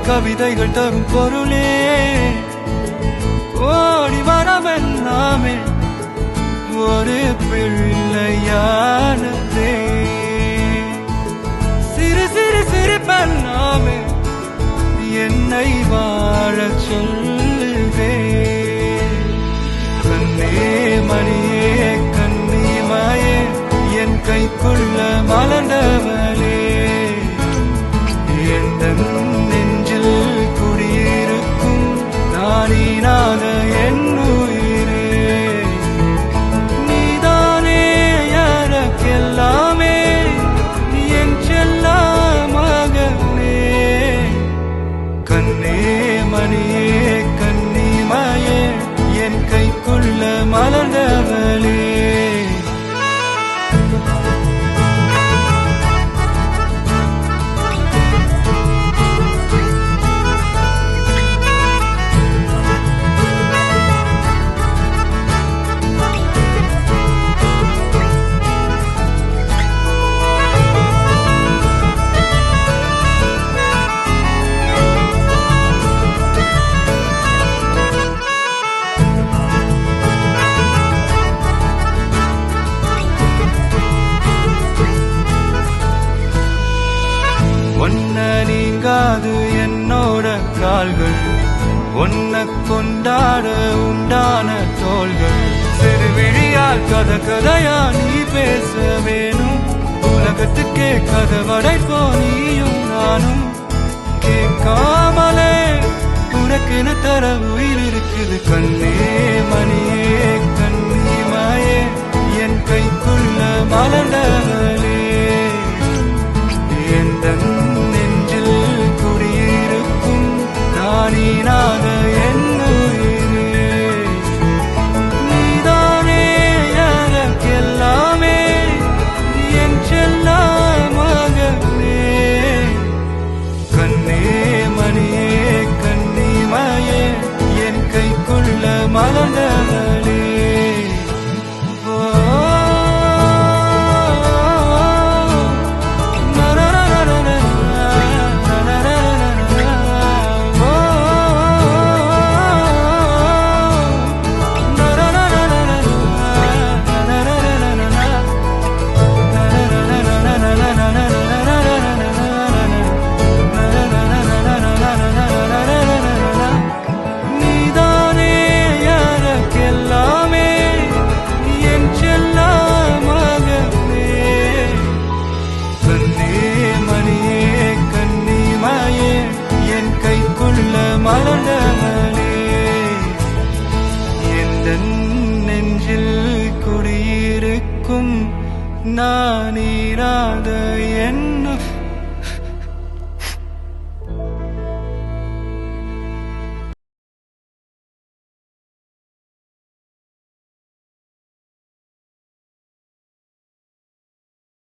கவிதைகள் தரும் பொருளே கோடி வரமெல்லாமே ஒரு பிள்ளையானதே சிறு சிறு சிரிப்பெல்லாமே என்னை வாழச் சொல்லுதே கண்ணே மணியே கண்ணிமாயே என் கைக்குள்ள மலர்ந்தவளே எந்த நெஞ்சில் குடியிருக்கும் நானீனாக என் உயிரே நீதானே எனக்கெல்லாமே என் செல்ல மகனே கண்ணே மணியே கண்ணிமாயே என் கைக்குள்ள மலர்ந்தவளே ஒன்ன நீங்காது என்னோட கால்கள் ஒன்ன கொண்டாட உண்டான தோள்கள் சிறு விழியால் கதை கதையா நீ பேச வேணும் உலகத்துக்கே கதை வடைப்போ நீயும் நானும் கேட்காமலே உனக்கென தர உயிர் இருக்குது கண்ணே மணியே கண்ணிமாயே என் கைக்குள்ள மலர்ந்தவளே எந்த நெஞ்சில் குடியிருக்கும் நானீனாக என் உயிரே நீதானே எனக்கெல்லாமே என் செல்ல மகனே கண்ணே மணியே கண்ணிமாயே என் கைக்குள்ள மலர்ந்தவளே மலர்ந்தவளே எந்த நெஞ்சில் குடியிருக்கும் நானீராத